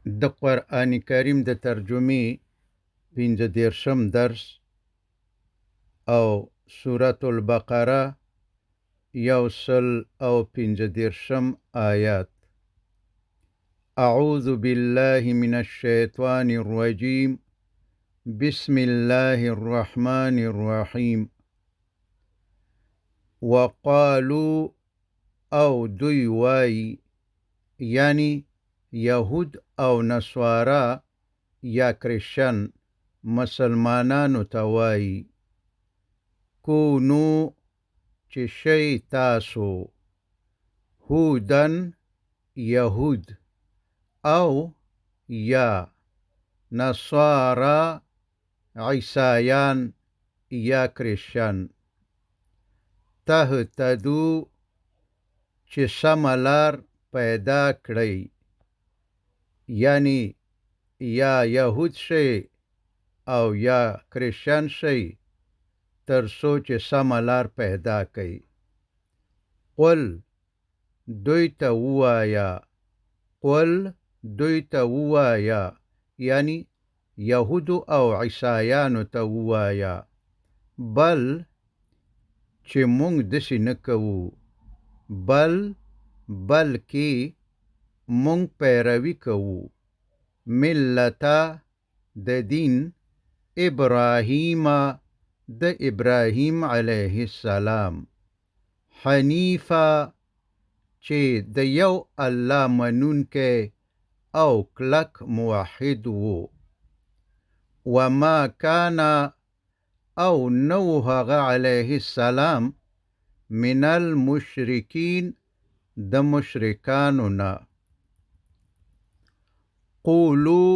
د قرآن کریم د ترجمې 15 درس او سورة البقره 115 آیات. اعوذ بالله من الشیطان الرجیم بسم الله الرحمن الرحیم. وقالوا او دوی وای، یعنی یهود او نصارا یا کرشن مسلمانانو ته وای، کونو چې شی تاسو، هودن یهود، او یا نصارا عیسایان یا کرشن، تهتدو چې سملار پیدا کړی، یعنی یا یهود شي او یا کرشن شي تر څو چې سملار پیدا کړي. قل دوی ته ووایا، قل دوی ته ووایا، یعنی یهودو او عیسایانو ته ووایا، بل چې مونږ داسې نه کوو، بلکې مونږ پیروي کوو ملته د دین ابراهیم، د ابراهیم علیه السلام، حنیفه چې د یو الله منونکی او کلک موحد وو، وما کان او نو هغه علیه السلام من المشرکین د مشرکانو نه. قولو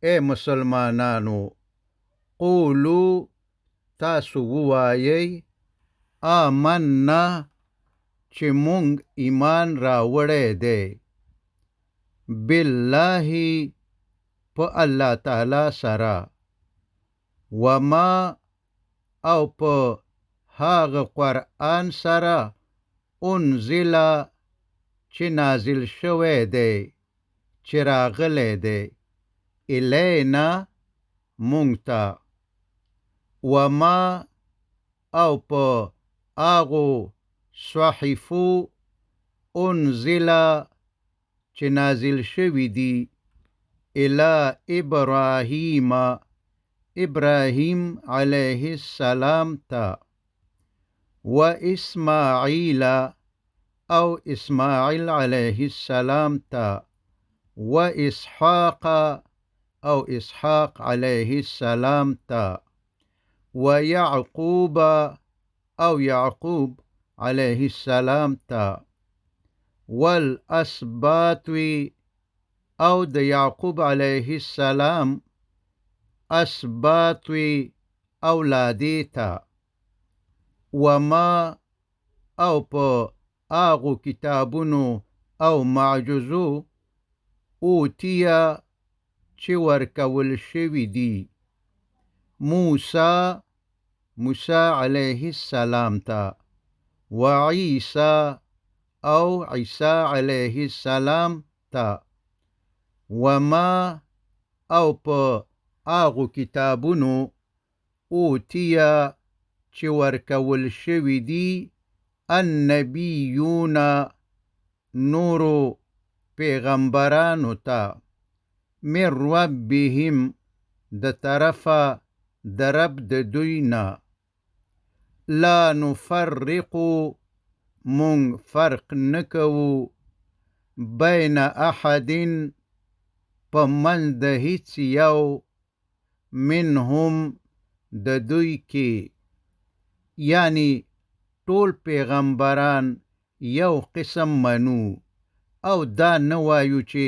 اے مسلمانانو، قولو تاسو ووایئ، آمنا چې مونږ ایمان راوړی دی، بالله په الله تعالی سره، وما او په هغه قرآن سره، انزل چې نازل شوی دی، چې راغلی دی، الینا مونږ ته، وما او په هغو صحیفو، انزل چې نازل شوي دي، الی ابراهیم، ابراهیم علیه السلام ته، و اسماعیل او اسماعیل علیه السلام ته، و اسحاق او اسحاق علیه السلام ته، و یعقوب او یعقوب علیه السلام ته، والاسباط او د یعقوب علیه السلام اسباط اولادی ته، وما او په هغو کتابونو او معجزو، اوتیه چې ورکول شوي دي، موسی علیه السلام ته، و عیسی او عیسی علیه السلام ته، وما او په هغو کتابونو، اوتیه چې ورکول شوي دي، النبیون نورو پیغمبرانو ته، من ربهم د طرفه د رب د دوی نه، لا نفرقو مونږ فرق نه کوو، بین احدین په منځ د هیڅ یو، منهم د دوی کې، یعنی ټول پیغمبران یو قسم منو، او دا نه وایو چې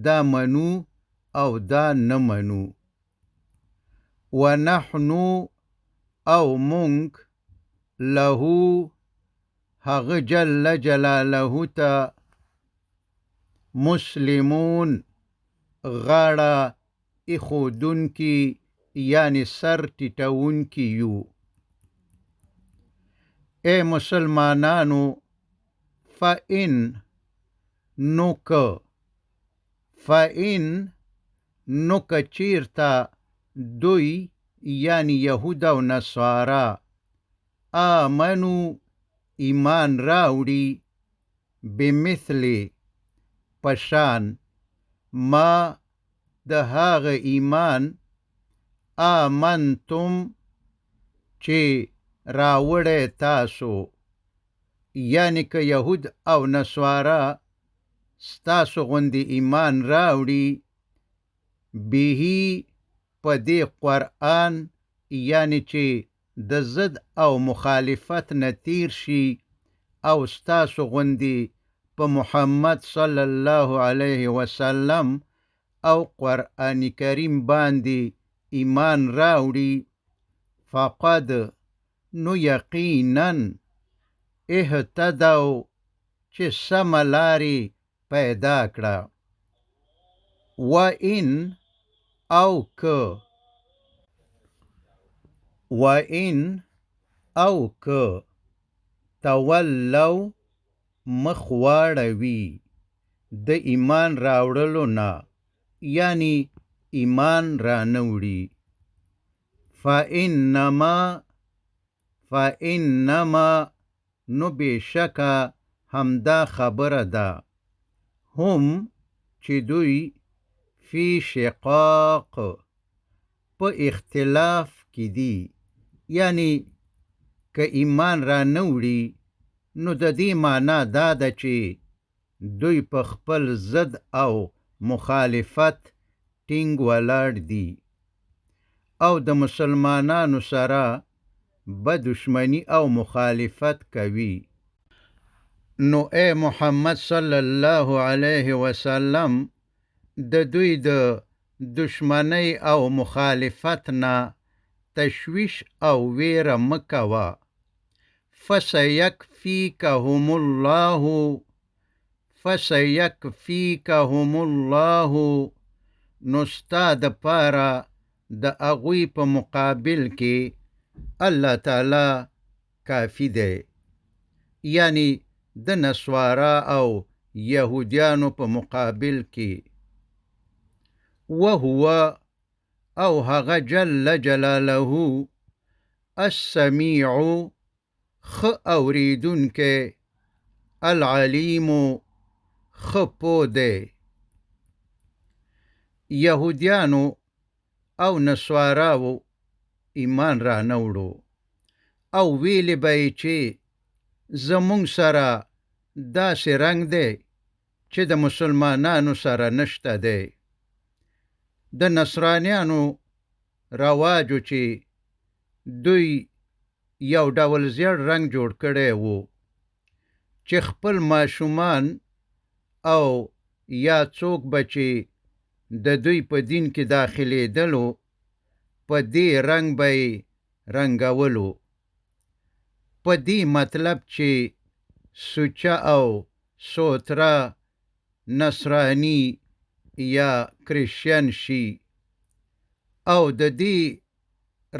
دا منو او دا نه منو. ونحنو او مونږ، له هغه جل جلاله ته، مسلمون غاړه ایښودونکي، یعنی سر ټیټونکي یو. اے مسلمانانو، فإن نو که، فإن نو کچیرتا دوی یعنی یهود او نصارا آمنو ایمان راوړي بمثل پشان ما د هغه ایمان آمنتم چې راوړی تاسو، یعنی که یهود او نصارا ستاسو غوندې ایمان راوړي به په دې قرآن، یعنی چې د ضد او مخالفت نه تیر شي او ستاسو غوندې په محمد صلی الله علیه وسلم او قرآن کریم باندې ایمان راوړي، فقد نو یقینا اهتدوا چې سمه لارې پیدا کړه. وإن او که تولوا مخ واړوي د ایمان راوړلو نه، یعنی ایمان را نوړي، فإنما نو بېشکه همدا خبره ده، هم چې دوی فی شقاق په اختلاف کې دي، یعنی که ایمان را نوړي نو د دې معنا دا ده چې دوی په خپل ضد او مخالفت ټینګ ولاړ دي او د مسلمانانو سره بدشمنی او مخالفت کوي. نو اے محمد صلی الله علیه وسلم د دوی د دشمنی او مخالفت نه تشویش او ویره مکوه. فسیکفیکهم الله نو ستا د پاره د اغوی په مقابل کې الله تعالی کافی دی، یعنی د نصارا او یهودیانو په مقابل کې. وهو او هغه جل جلاله السمیع خ اوریدونکی، العلیم خ پوه دی. یهودیانو او نصاراو ایمان را نوړو او ویلی به یې چې زمونږ سره داسې رنګ دی چې د مسلمانانو سره نشته دی. د نصرانیانو رواجو چې دوی یو ډول زیړ رنګ جوړ کړی وو چې خپل ماشومان او یا څوک به چې د دوی په دین کې داخلېدلو په دې رنګ به یې رنګولو، په دې مطلب چې سوچه او سوتره نصرانی یا کرسچن شي، او د دې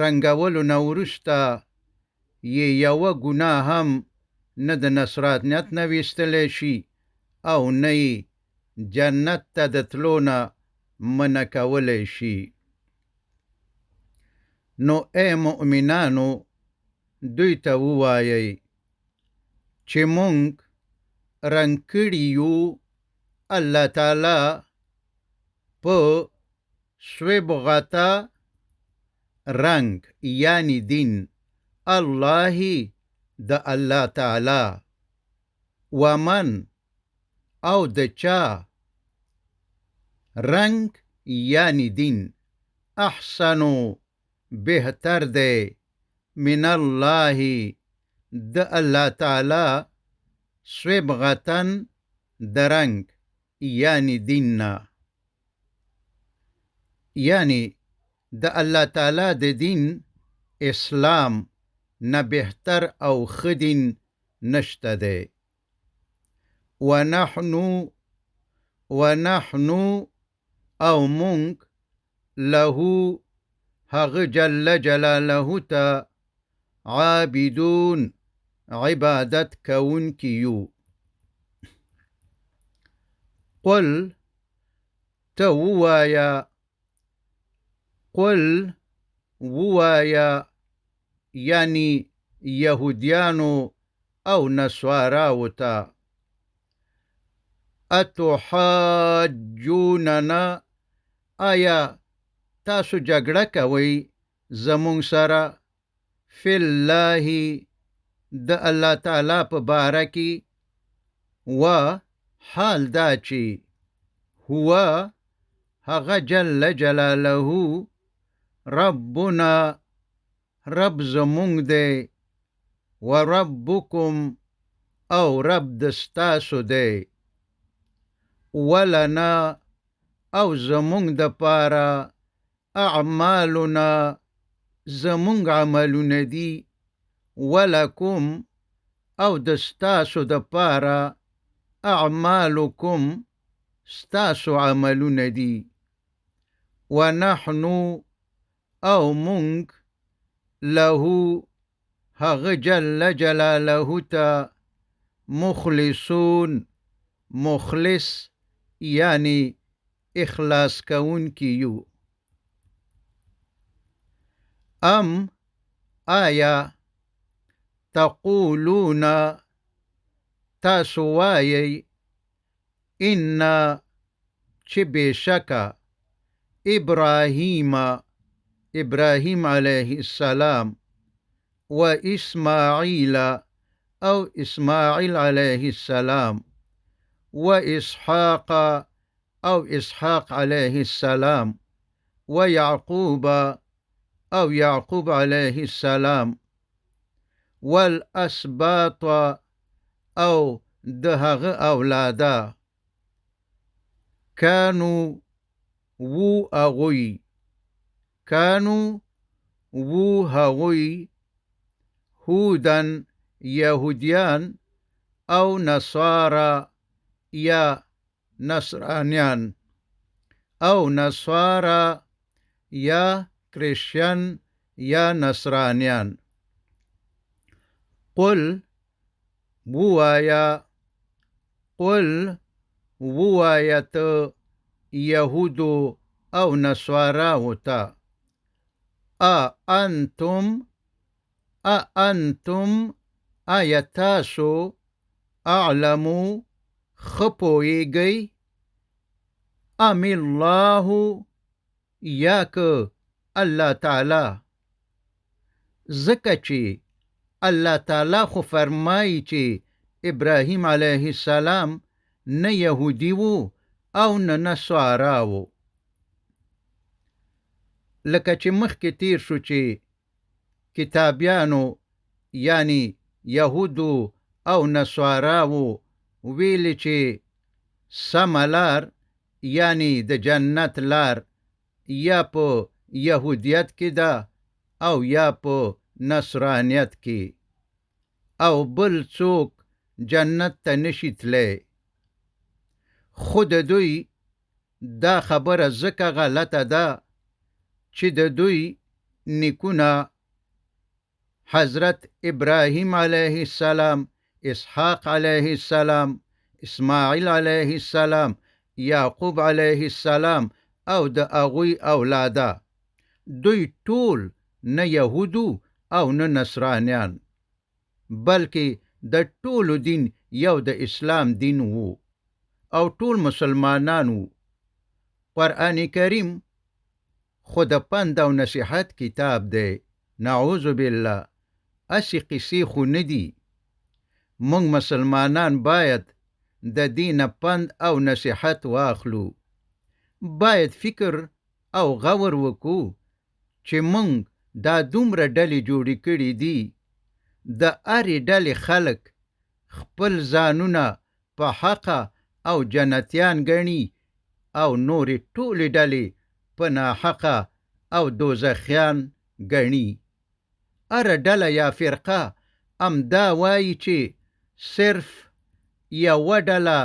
رنګولو نه وروسته یې یوه ګناه هم نه د نصرانیت نه ویستلی شي او نه یې جنت ته د تلو نه منع کولی شي. نو ای مؤمنانو دوی ته ووایئ چې مونږ رنګ کړي یو الله تعالی په صبغته رنګ، یعنی دین، الله د الله تعالی، ومن او د چا رنګ یعنی دین، احسنو بهتر دی، من الله د الله تعالی، صبغتن د رنګ یعنی دین نه، یعنی د الله تعالی د دین اسلام نه بهتر او ښه دین نشته دی. ونحنو او مونږ له هغه جل جلاله ته عابدون عبادت کوونکي یو. قل ته ووایه قل ووایه یعنی یهودیانو او نسواراو ته اتحاجوننا آیا تاسو جګړه کوئ زمونږ سره فی الله د الله تعالی په باره کې و حال دا چې هو هغه جل جلاله ربنا رب زمونږ دی و ربکم او رب دستاسو دی ولنا او زمونږ د پاره اعمالنا زمونږ عملونه دي ولکم او دستاسو د پاره اعمالکم ستاسو عملونه دي ونحنو او مونږ له هغه جل جلاله ته مخلصون مخلص یعنی اخلاص کون کیو ام آیا تقولون تاسو وایي ان چې بشکا ابراهیم علیه السلام و اسماعیل او اسماعیل علیه السلام و اسحاق او اسحاق علیه السلام و یعقوب او یعقوب علیه السلام والاسباط او د هغه اولاده کانو وو اغوی کانو وو هغوی هودن یهودیان او نصارا یا نصرانیان او نصارا یا کریسچن یا نصرانیان قل ووایت یهودو او نصاراو ته انتم آیتاسو اعلمو خپویگی ام الله یاک الله تعالی زکه چې الله تعالی خو فرمایي چې ابراهیم علیه السلام نه یهودی وو او نه نصارا وو لکه چې مخکې تیر شو چې کتابیانو یعنی یهودو او نصارا وو ویل چې سملار یعنی د جنت لار یا په یهودیت کې ده او یا په نصرانیت کې او بل څوک جنت ته نشي تللی خود دوی دا خبره ځکه غلطه ده چې د دوی نیکونه حضرت ابراهیم علیه السلام اسحاق علیه السلام اسماعیل علیه السلام یعقوب علیه السلام او د هغوی اولاده دوی ټول نه یهودو او نه نصرانیان بلکې د ټولو دین یو د اسلام دین وو او ټول مسلمانان وو قرآن کریم خود پند او نصیحت کتاب دی نعوذ بالله اسی قصې خو ندی مونږ مسلمانان باید د دین پند او نصیحت واخلو باید فکر او غور وکړو چې مونږ دا دومره ډلې جوړې کړې دي د هرې ډلې خلک خپل ځانونه په حقه او جنتیان ګڼي او نورې ټولې ډلې په ناحقه او دوزخیان ګڼي هره ډله یا فرقه دا وایي چې صرف یوه ډله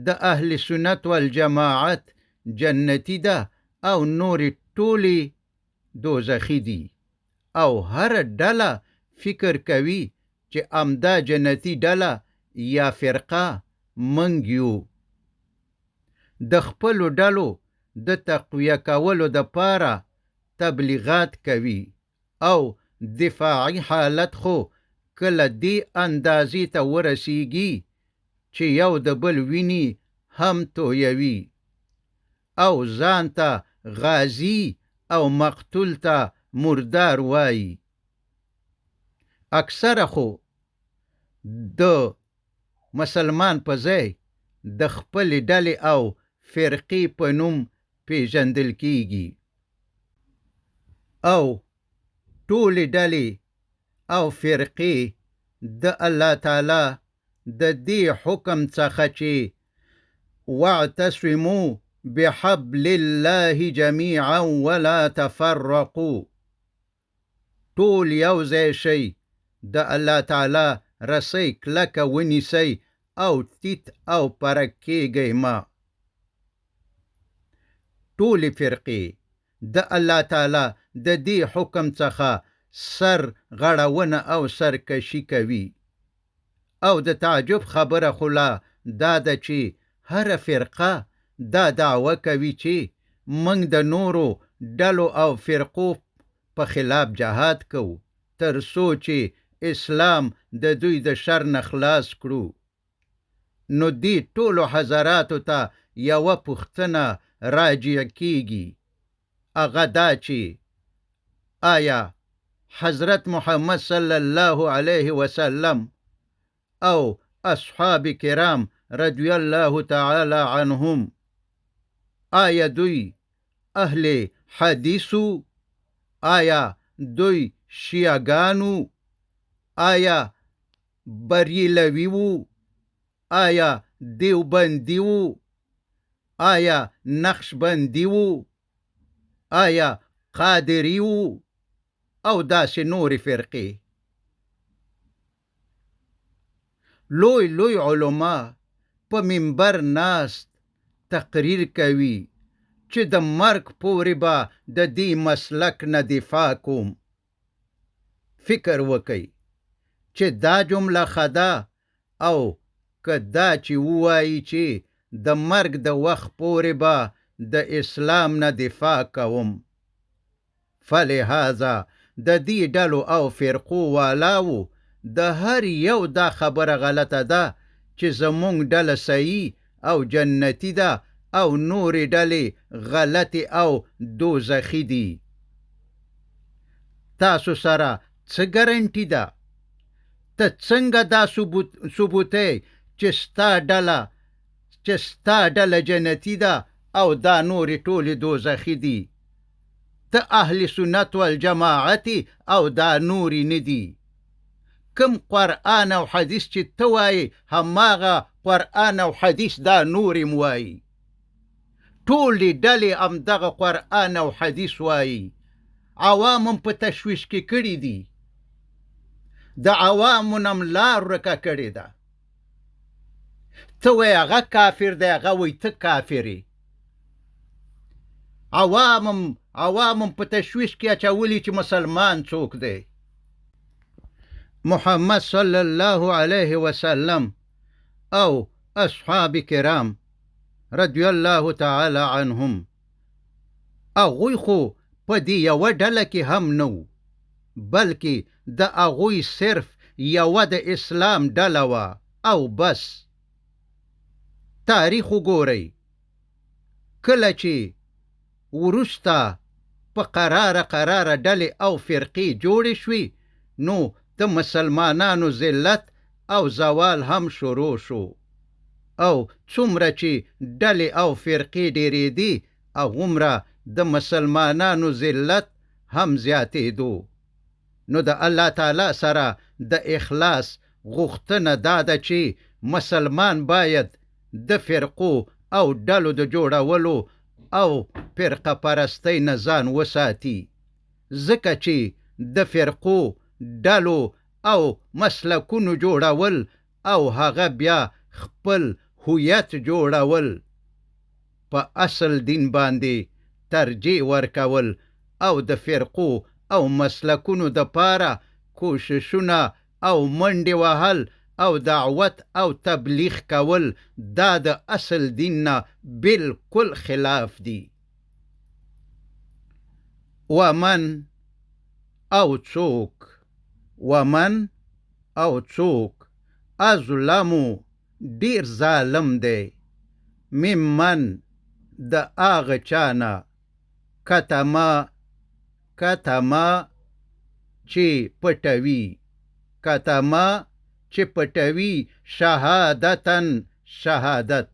د اهل سنت والجماعت جنتی ده او نورې ټولې دوزخی دي او هر ډله فکر کوي چې دا جنتی ډله یا فرقه منګ یو د خپلو ډلو د تقویه کولو د پاره تبلیغات کوي او دفاعي حالت خو کله دې اندازې ته ورسیږي چې یو د بل ویني هم تویوي او ځان ته غازی او مقتول ته مردار وایي. اکثره خو د مسلمان په ځای د خپلې ډلې او فرقې په نوم پیژندل کیږي او ټولې ډلې او فرقې د الله تعالی د دې حکم څخه چې واعتصموا بحبل الله جميعا ولا تفرقوا، ټول یو ځای شي، د الله تعالی رسۍ کلکه ونیسئ او تیت او پرک کیږئ ما. ټولې فرقې د الله تعالی د دې حکم څخه سر غړونه او سرکشي کوي او د تعجب خبره خو لا دا ده چې هر فرقه دا دعوه کوي چې موږ د نورو ډلو او فرقو په خلاف جهاد کوو تر څو چې اسلام د دوی د شر نه خلاص کړو. نو دې ټولو حضراتو ته یوه پوښتنه راجع کیږي، هغه دا چې آیا حضرت محمد صلی الله علیه وسلم او اصحاب کرام رضی الله تعالی عنهم آیا دوی اهل حدیثو؟ آیا دوی شیعگانو؟ آیا بریلویو؟ آیا دیوبندیو؟ آیا نقشبندیو؟ آیا قادریو؟ او داسې نورې فرقې؟ لوی لوی علما په منبر ناست تقریر کوي چې د مرګ پورې به د دې مسلک نه دفاع کوم. فکر وکئ چې دا جمله خدا او که دا چې ووایي چې د مرګ د وخت پورې به د اسلام نه دفاع کوم. فلهذا د دې ډلو او فرقو والاو د هر یو دا خبره غلطه ده چې زمونږ ډله صحیح او جنتی ده او نورې ډلې غلطې او دوزخي دي. تاسو سره څه ګارنټي ده؟ ته څنګه دا ثبوتې چې ستا ډله جنتی ده او دا نورې ټولې دوزخي دي؟ ته اهل سنت والجماعت او دا نورې نه دي. کم قرآن او حدیث چې ته وایې هماغه قرآن او حدیث دا نورې م وایي. ټولې ډلې همدغه قرآن او حدیث وایي. عوام هم په تشویش کې کړي دي، د عوامو نه م لار ورکه کړې ده. ته وایې هغه کافر دی، هغه وایي ته کافر یې. عوام په تشویش کې اچولي چې مسلمان څوک دی. محمد صلی الله علیه وسلم او اصحاب کرام رضی الله تعالی عنهم هغوی خو په دې یوه ډله کې هم نه و، بلکې د هغوی صرف یوه د اسلام ډله وه او بس. تاریخ وګورئ، کله چې وروسته په قراره ډلې او فرقې جوړې شوې نو د مسلمانانو ذلت او زوال هم شروع شو او څومره چې ډلې او فرقې ډېرېدې هغومره د مسلمانانو ذلت هم زیاتېدو. نو د الله تعالی سره د اخلاص غوښتنه دا ده چې مسلمان باید د فرقو او ډلو د جوړولو او فرقه پرستۍ نه ځان وساتي، ځکه چې د فرقو ډلو او مسلکونو جوړول او هغه بیا خپل هویت جوړول په اصل دین باندې ترجیح ورکول او د فرقو او مسلکونو د پاره کوششونه او منډې وهل او دعوت او تبلیغ کول دا د اصل دین نه بالکل خلاف دي. ومن او څوک ومن او څوک ازلمو ډیر ظالم دی ممن د هغه چانه کتما چې پټوي شهادتن شهادت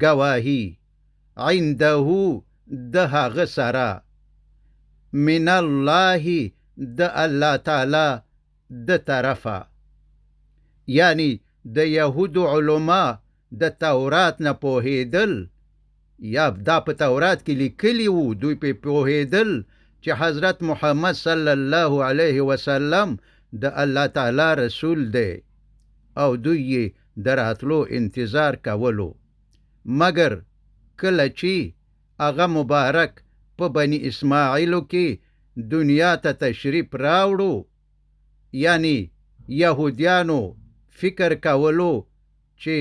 گواهی عنده د هغه سره من الله د الله تعالی د طرفه یعنی د یهودو علما د تورات نه پوهېدل یا دا په تورات کې لیکلي وو دوی په پوهېدل چې حضرت محمد صلی الله علیه وسلم د الله تعالی رسول دی او دوی یې د راتلو انتظار کولو مګر کله چې هغه مبارک په بني اسماعیلو کې دنیا ته تشریف راوړو یعنی یهودیانو فکر کولو چې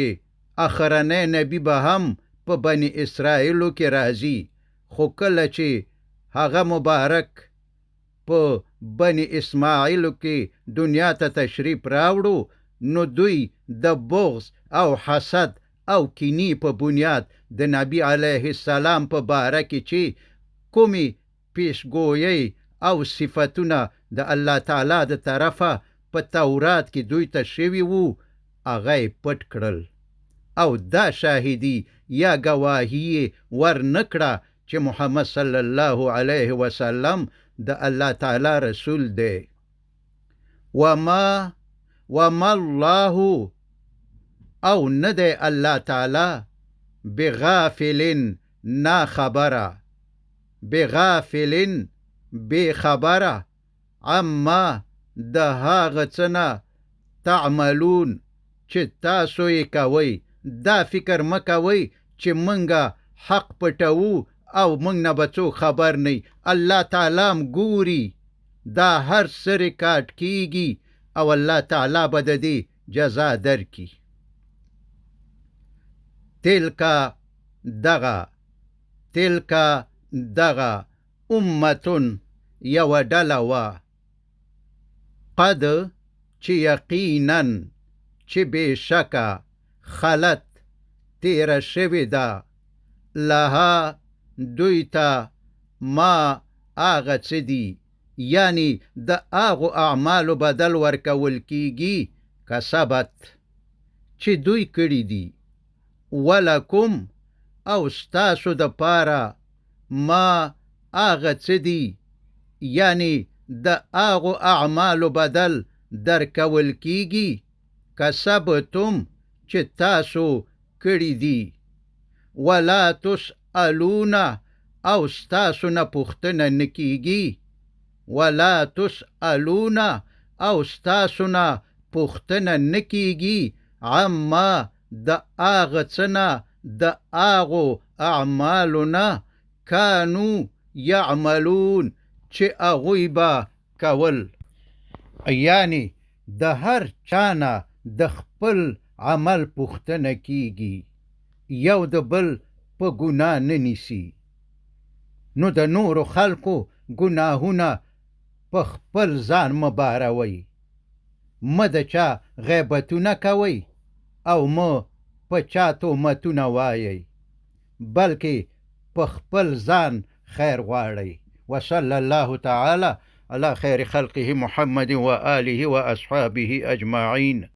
اخرنی نبی به هم په بني اسرائیلو کې راځي خو کله چې هغه مبارک په بني اسماعیلو کې دنیا ته تشریف راوړو نو دوی د بغض او حسد او کینی په بنیاد د نبی علیه السلام په باره کې چې کومې پیشګویۍ او صفتونه د الله تعالی د طرفه په تورات کې دوی ته شوي وو هغه یې پټ کړل او دا شاهدي یا گواهی ورنکړه چې محمد صلی الله علیه وسلم د الله تعالی رسول دی وما الله او نه دی الله تعالی بغافلن نا خبره بغافلن بے خبره عما د هغه څه نه تعملون چې تاسو یې کوئ دا فکر مه کوئ چې منګه حق پټوو او منګ نه به څوک خبر نه الله تعالی هم ګوري دا هر څه ریکارډ کیږي او الله تعالی به د دې جزا درکړي تلکا دغه امتون یو ډله وه قد چې یقینا چې بېشکه خلت تیره شوې ده لها دوی ته ما هغه څه دي یعنی د هغو اعمالو بدل ورکول کیږي کسبت چې دوی کړي دي ولکم او ستاسو د پاره ما هغه څه دي یعنی د هغو اعمالو بدل درکول کیږي کسبتم چې تاسو کړي دي ولا تسألون او ستاسو نه پوښتنه نه کیږي ولا تسألون او ستاسو نه پوښتنه نه کیږي عما د هغه څه نه د هغو اعمالو نه کانو یعملون چې هغوی به کول یعنی د هر چانه د خپل عمل پوښتنه کیږي یو د بل په ګناه نه نیسي نو د نورو خلکو ګناهونه په خپل ځان مه باروئ مه د چا غیبتونه کوئ او مه په چا تهمتونه وایئ بلکې په خپل ځان خیر غواړئ وصلی الله تعالی على خير خلقه محمد وآله وأصحابه أجمعين